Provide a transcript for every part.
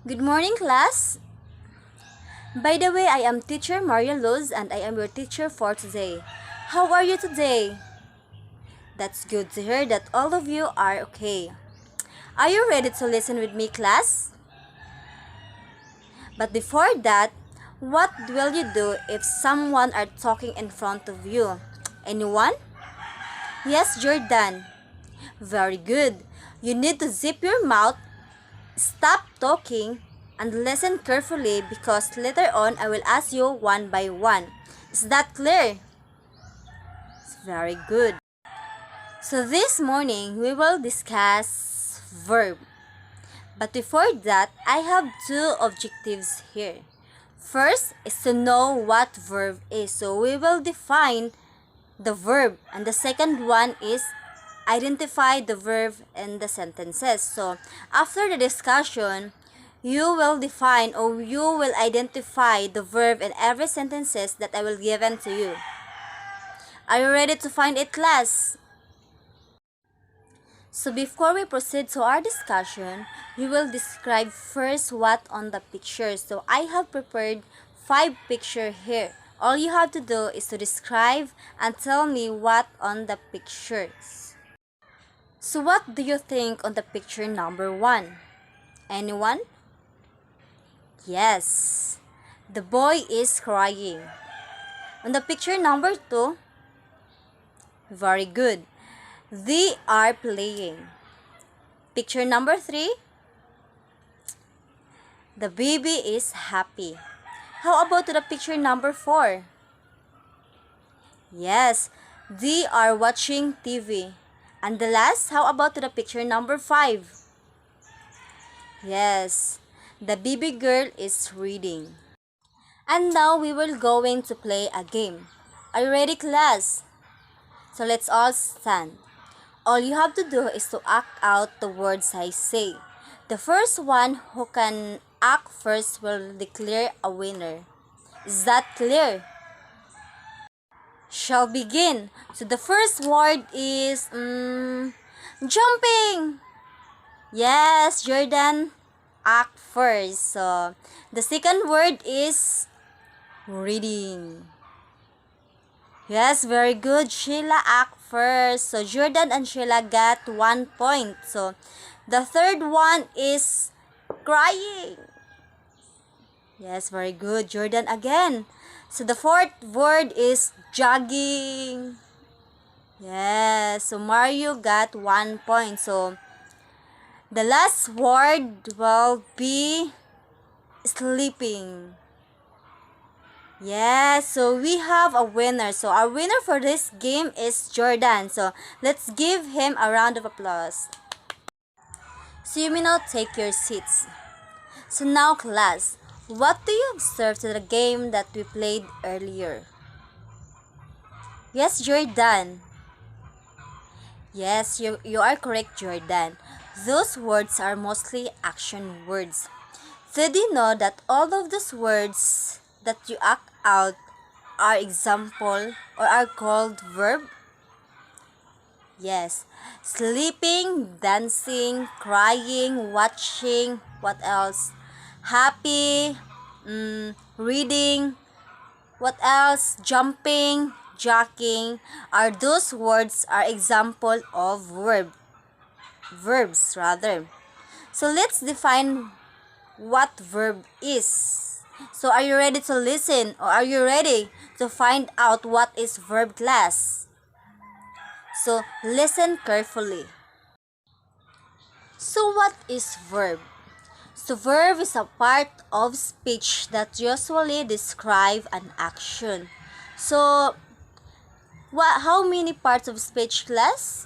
Good morning, class. By the way, I am teacher Maria Luz and I am your teacher for today. How are you today? That's good to hear that all of you are okay. Are you ready to listen with me, class? But before that, what will you do if someone are talking in front of you? Anyone? Yes, Jordan. Very good. You need to zip your mouth, stop talking, and listen carefully because later on I will ask you one by one. Is that clear? Very good. So this morning we will discuss verb. But before that, I have two objectives here. First is to know what verb is. So we will define the verb, and the second one is identify the verb in the sentences. So after the discussion, you will define or you will identify the verb in every sentences that I will given to you. Are you ready to find it, class? So before we proceed to our discussion, we will describe first what on the picture. So I have prepared 5 pictures here. All you have to do is to describe and tell me what on the pictures. So what do you think on the picture number 1? Anyone? Yes, the boy is crying. On the picture number 2, very good. They are playing. Picture number 3, the baby is happy. How about to the picture number 4? Yes, they are watching TV. And the last, how about to the picture number 5? Yes, the baby girl is reading. And now we will going to play a game. Are you ready, class? So let's all stand. All you have to do is to act out the words I say. The first one who can act first will declare a winner. Is that clear? Shall begin. So the first word is jumping. Yes, Jordan, act first. So the second word is reading. Yes, very good. Sheila act first. So Jordan and Sheila got 1 point. So the third one is crying. Yes, very good. Jordan again. So the fourth word is jogging. Yes, so Mario got 1 point. So the last word will be sleeping. Yes, so we have a winner. So our winner for this game is Jordan. So let's give him a round of applause. So you may now take your seats. So now, class, what do you observe to the game that we played earlier? Yes, Jordan. Yes, you are correct, Jordan. Those words are mostly action words. Did you know that all of those words that you act out are example or are called verb? Yes. Sleeping, dancing, crying, watching, what else? Happy, reading, what else? Jumping, jogging, are those words are example of verbs rather. So let's define what verb is. So are you ready to listen or are you ready to find out what is verb, class? So listen carefully. So what is verb? So verb is a part of speech that usually describe an action. So how many parts of speech, class?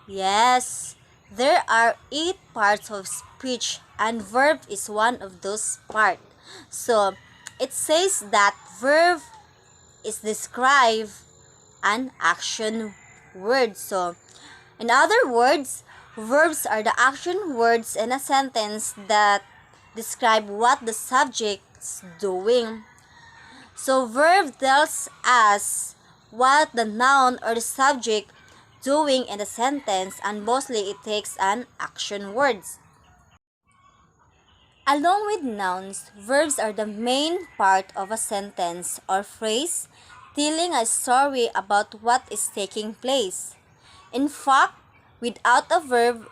Yes, there are 8 parts of speech and verb is one of those parts. So it says that verb is describe an action word. So in other words, verbs are the action words in a sentence that describe what the subject's doing. So verb tells us what the noun or the subject doing in the sentence, and mostly it takes an action words. Along with nouns, verbs are the main part of a sentence or phrase telling a story about what is taking place. In fact, without a verb,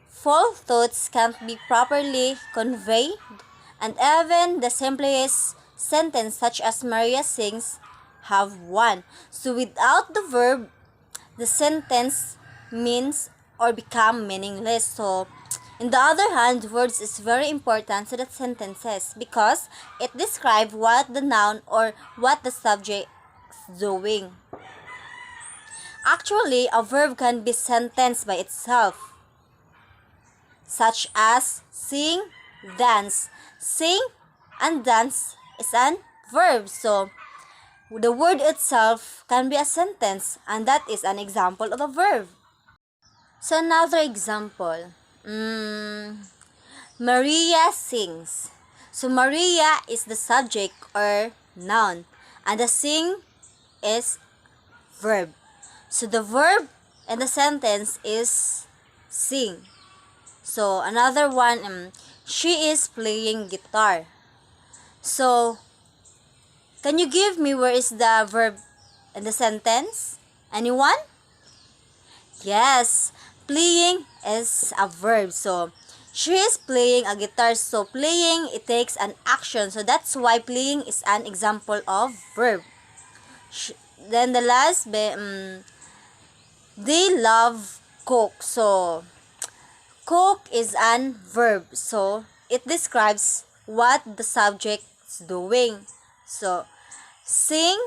full thoughts can't be properly conveyed, and even the simplest sentence such as Maria sings have one. So without the verb, the sentence means or become meaningless. So in the other hand, words is very important to the sentences because it describes what the noun or what the subject is doing. Actually, a verb can be sentenced by itself, such as sing, dance. Sing and dance is an verb. So the word itself can be a sentence, and that is an example of a verb. So another example, Maria sings. So Maria is the subject or noun, and the sing is verb. So the verb in the sentence is sing. So another one, she is playing guitar. So can you give me where is the verb in the sentence? Anyone? Yes, playing is a verb. So she is playing a guitar. So playing, it takes an action. So that's why playing is an example of verb. Then the last, they love Coke. So Coke is an verb. So it describes what the subject is doing. So sing,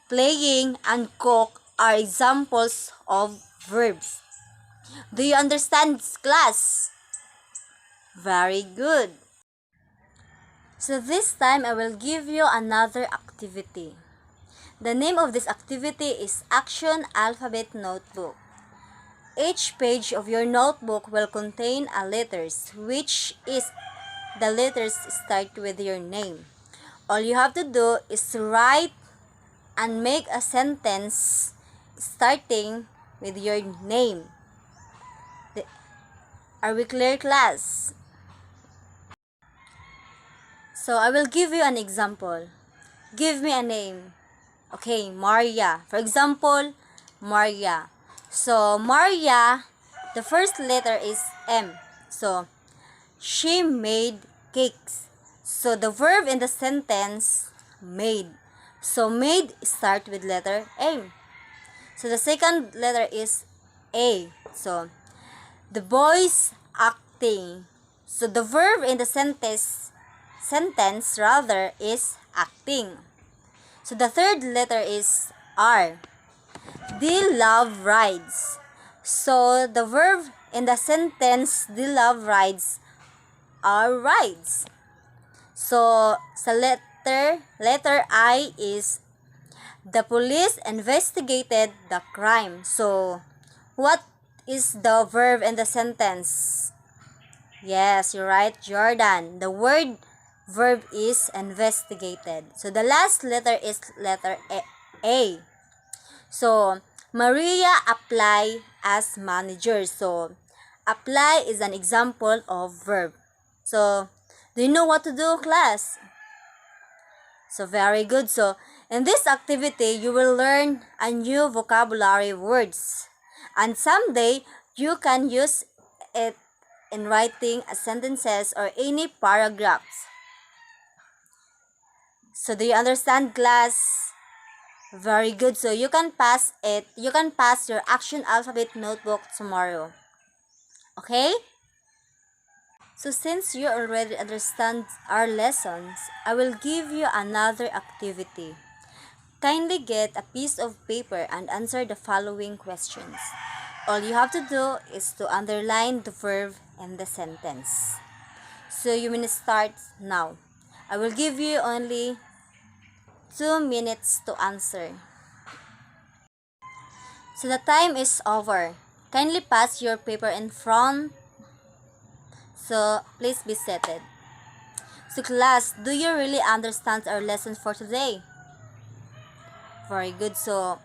playing, and cook are examples of verbs. Do you understand this, class? Very good. So this time I will give you another activity. The name of this activity is Action Alphabet Notebook. Each page of your notebook will contain a letters, which is the letters start with your name. All you have to do is to write and make a sentence starting with your name. Are we clear, class? So I will give you an example. Give me a name. Okay, Maria. For example, Maria. So Maria, the first letter is M. So she made cakes. So the verb in the sentence, made. So made start with letter A. So the second letter is A. So the boys acting. So the verb in the sentence rather is acting. So the third letter is R. They love rides. So the verb in the sentence they love rides are rides. So sa letter I is the police investigated the crime. So what is the verb in the sentence? Yes, you're right, Jordan. The verb is investigated. So the last letter is letter A. So Maria apply as manager. So apply is an example of verb. So do you know what to do, class? So very good. So in this activity, you will learn a new vocabulary words. And someday, you can use it in writing a sentences or any paragraphs. So do you understand, class? Very good. So you can pass it. You can pass your action alphabet notebook tomorrow. Okay? So since you already understand our lessons, I will give you another activity. Kindly get a piece of paper and answer the following questions. All you have to do is to underline the verb in the sentence. So you may start now. I will give you only 2 minutes to answer. So the time is over. Kindly pass your paper in front. So please be seated. So class, do you really understand our lessons for today? Very good. So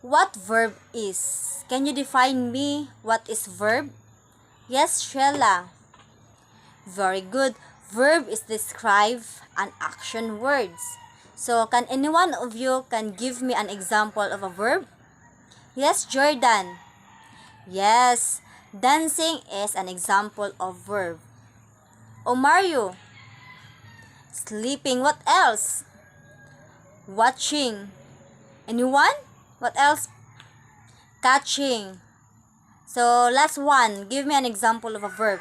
what verb is? Can you define me what is verb? Yes, Shella. Very good. Verb is describe an action words. So, can anyone of you can give me an example of a verb? Yes, Jordan. Yes, dancing is an example of verb. O Mario, sleeping. What else? Watching. Anyone? What else? Catching. So, last one. Give me an example of a verb.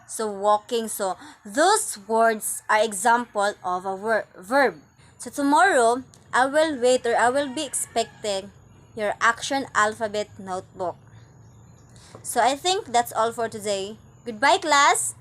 So, walking. So, those words are example of a verb. So, tomorrow, I will wait or I will be expecting your action alphabet notebook. So, I think that's all for today. Goodbye, class!